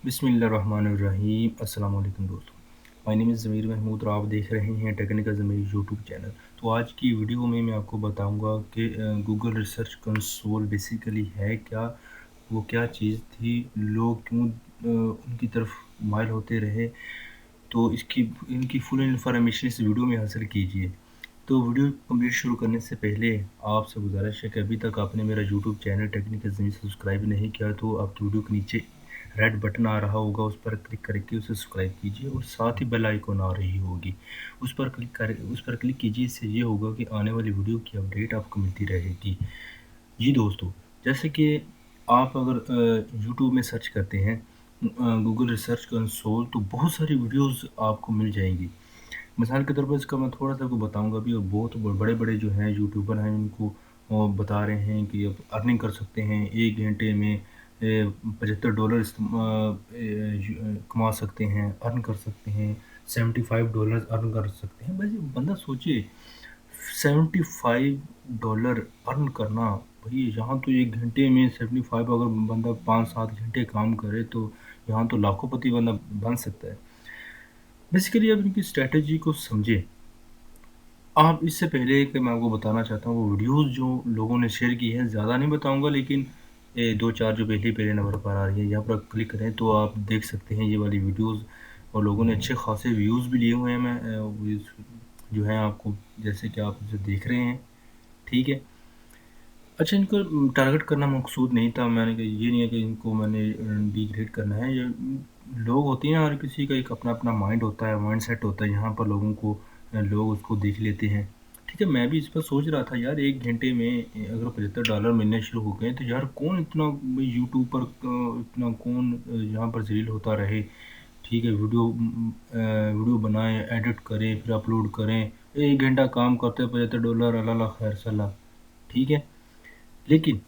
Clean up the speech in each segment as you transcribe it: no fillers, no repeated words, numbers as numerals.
बिस्मिल्लाहिर्रहमानिर्रहीम। अस्सलाम वालेकुम दोस्तों। माय नेम इज़ ज़मीर महमूद और आप देख रहे हैं टेक्निकल ज़मीर यूट्यूब चैनल। तो आज की वीडियो में मैं आपको बताऊंगा कि गूगल रिसर्च कंसोल बेसिकली है क्या, वो क्या चीज़ थी, लोग क्यों उनकी तरफ माइल होते रहे। तो इनकी फुल इन्फॉर्मेशन इस वीडियो में हासिल कीजिए। तो वीडियो कंप्लीट शुरू करने से पहले आपसे गुजारिश है कि अभी तक आपने मेरा यूट्यूब चैनल टेक्निकल ज़मीर सब्सक्राइब नहीं किया तो आप वीडियो के नीचे रेड बटन आ रहा होगा, उस पर क्लिक करके उसे सब्सक्राइब कीजिए और साथ ही बेल आइकन आ रही होगी, उस पर क्लिक कीजिए। इससे ये होगा कि आने वाली वीडियो की अपडेट आपको मिलती रहेगी। जी दोस्तों, जैसे कि आप अगर यूट्यूब में सर्च करते हैं गूगल रिसर्च कंसोल, तो बहुत सारी वीडियोस आपको मिल जाएंगी। मिसाल के तौर पर इसका मैं थोड़ा सा आपको बताऊंगा भी। और बहुत बड़े बड़े जो हैं यूट्यूबर हैं, उनको बता रहे हैं कि अब अर्निंग कर सकते हैं 1 घंटे में $75 कमा सकते हैं, अर्न कर सकते हैं, $75 अर्न कर सकते हैं। बस बंदा सोचे, $75 अर्न करना। भाई यहाँ तो 1 घंटे में 75, अगर बंदा 5-7 घंटे काम करे तो यहाँ तो लाखोंपति बंदा बन सकता है। बेसिकली अब इनकी स्ट्रैटेजी को समझे। आप इससे पहले कि मैं आपको बताना चाहता हूँ वो वीडियोस जो लोगों ने शेयर की हैं, ज़्यादा नहीं बताऊंगा, लेकिन 2-4 जो पहले नंबर पर आ रही है, यहाँ पर आप क्लिक करें तो आप देख सकते हैं ये वाली वीडियोस। और लोगों ने अच्छे खासे व्यूज़ भी लिए हुए हैं। मैं जो है आपको, जैसे कि आप इसे देख रहे हैं, ठीक है। अच्छा, इनको टारगेट करना मकसूद नहीं था। मैंने कहा ये नहीं है कि इनको मैंने डिग्रेड करना है। ये लोग होती हैं, हर किसी का एक अपना अपना माइंड होता है, माइंड सेट होता है। यहाँ पर लोगों को लोग उसको देख लेते हैं, ठीक है। मैं भी इस पर सोच रहा था यार, 1 घंटे में अगर $75 मिलने शुरू हो गए तो यार कौन इतना यूट्यूब पर इतना कौन यहाँ पर जलील होता रहे। ठीक है, वीडियो बनाएं, एडिट करें, फिर अपलोड करें, 1 घंटा काम करते हैं, $75, अल्लाह खैर सलाह, ठीक है। लेकिन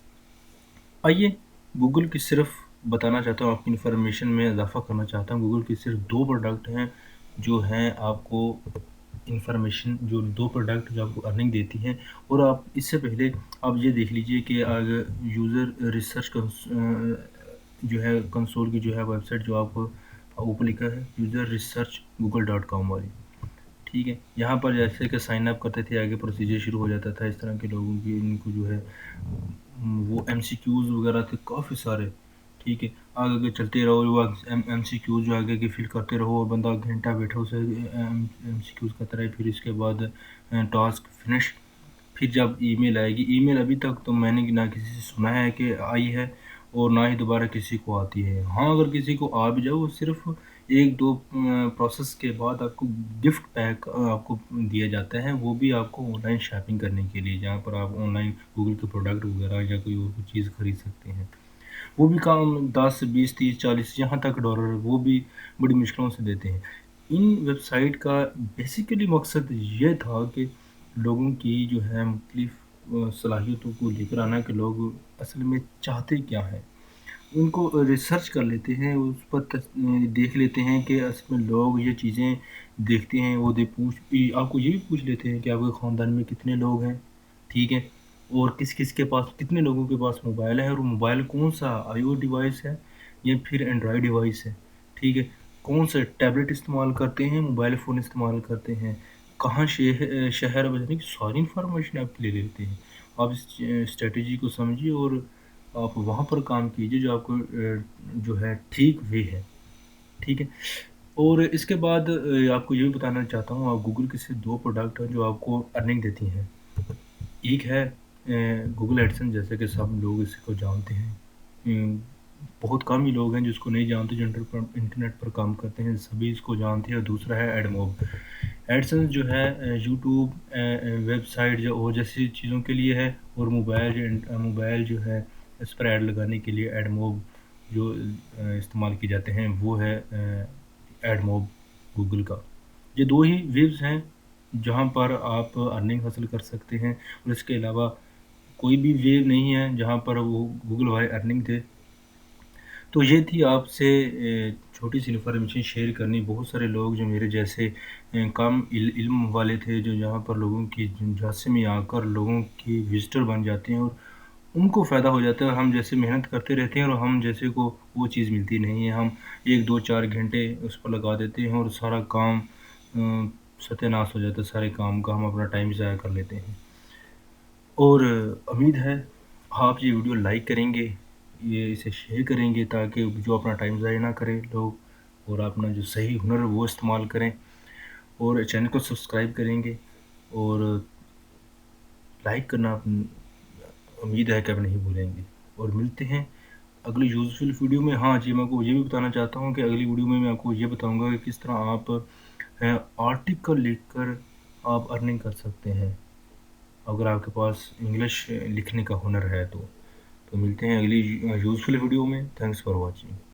आइए, गूगल की सिर्फ बताना चाहता हूँ, आपकी इन्फॉर्मेशन में इजाफा करना चाहता हूँ। गूगल की सिर्फ 2 प्रोडक्ट हैं जो हैं आपको इन्फॉर्मेशन, जो 2 प्रोडक्ट जो आपको अर्निंग देती हैं। और आप इससे पहले आप ये देख लीजिए कि अगर यूज़र रिसर्च जो है कंसोल की जो है वेबसाइट, जो आपको ऊपर लिखा है user-research-google.com वाली, ठीक है। यहाँ पर जैसे कि साइन अप करते थे, आगे प्रोसीजर शुरू हो जाता था। इस तरह के लोगों की, इनको जो है वो एमसीक्यूज़ वगैरह थे काफ़ी सारे, ठीक है। आगे आगे चलते रहो, वो एमसीक्यूज़ जो आगे आगे फिल करते रहो, और बंदा घंटा बैठा उसे एमसीक्यूज़ करता रहे। फिर इसके बाद टास्क फिनिश। फिर जब ईमेल आएगी, ईमेल अभी तक तो मैंने ना किसी से सुना है कि आई है, और ना ही दोबारा किसी को आती है। हाँ, अगर किसी को आ भी जाए, वो सिर्फ 1-2 प्रोसेस के बाद आपको गिफ्ट पैक आपको दिया जाता है, वो भी आपको ऑनलाइन शॉपिंग करने के लिए, जहाँ पर आप ऑनलाइन गूगल के प्रोडक्ट वगैरह या कोई और चीज़ खरीद सकते हैं। वो भी काम 10, 20, 30, 40 यहाँ तक डॉलर, वो भी बड़ी मुश्किलों से देते हैं। इन वेबसाइट का बेसिकली मकसद ये था कि लोगों की जो है मुख्तलिफ सलाहियतों को लेकर आना, कि लोग असल में चाहते क्या हैं। उनको रिसर्च कर लेते हैं, उस पर देख लेते हैं कि असल में लोग ये चीज़ें देखते हैं। वो आपको ये भी पूछ लेते हैं कि आपके ख़ानदान में कितने लोग हैं, ठीक है। और किस किस के पास, कितने लोगों के पास मोबाइल है, और मोबाइल कौन सा आईओ डिवाइस है या फिर एंड्रॉयड डिवाइस है, ठीक है। कौन सा टैबलेट इस्तेमाल करते हैं, मोबाइल फ़ोन इस्तेमाल करते हैं, कहाँ शहर वगैरह की सारी इन्फॉर्मेशन आपकी ले लेते हैं। आप इस स्ट्रेटजी को समझिए और आप वहाँ पर काम कीजिए जो आपको जो है ठीक वे है, ठीक है। और इसके बाद आपको ये भी बताना चाहता हूँ, आप गूगल के सिर्फ 2 प्रोडक्ट हैं जो आपको अर्निंग देती हैं। एक है गूगल एडसेंस, जैसे कि सब लोग इसको जानते हैं। बहुत कम ही लोग हैं जिसको नहीं जानते, जो इंटरनेट पर काम करते हैं, सभी इसको जानते हैं। और दूसरा है एडमोब। एडसेंस जो है यूट्यूब वेबसाइट जो और जैसी चीज़ों के लिए है, और मोबाइल जो है इस पर ऐड लगाने के लिए एडमोब जो इस्तेमाल किए जाते हैं, वो है एडमोब गूगल का। ये 2 ही वेब्स हैं जहाँ पर आप अर्निंग हासिल कर सकते हैं, और इसके अलावा कोई भी वेब नहीं है जहाँ पर वो गूगल वाले अर्निंग दे। तो ये थी आपसे छोटी सी इन्फॉर्मेशन शेयर करनी। बहुत सारे लोग जो मेरे जैसे कम इल्म वाले थे, जो यहाँ पर लोगों की झांसे में आकर लोगों की विजिटर बन जाते हैं, और उनको फ़ायदा हो जाता है और हम जैसे मेहनत करते रहते हैं और हम जैसे को वो चीज़ मिलती नहीं है। हम 1, 2, 4 घंटे उस पर लगा देते हैं और सारा काम सत्यानाश हो जाता है सारे काम का, हम अपना टाइम ज़ाया कर लेते हैं। और उम्मीद है आप ये वीडियो लाइक करेंगे, ये इसे शेयर करेंगे ताकि जो अपना टाइम ज़ाया ना करें लोग और अपना जो सही हुनर है वो इस्तेमाल करें और चैनल को सब्सक्राइब करेंगे और लाइक करना उम्मीद है कि आप नहीं भूलेंगे और मिलते हैं अगली यूज़फुल वीडियो में। हाँ जी, मैं आपको ये भी बताना चाहता हूँ कि अगली वीडियो में मैं आपको ये बताऊँगा कि किस तरह आप आर्टिकल लिखकर आप अर्निंग कर सकते हैं, अगर आपके पास इंग्लिश लिखने का हुनर है तो। तो मिलते हैं अगली यूज़फुल वीडियो में। Thanks for watching.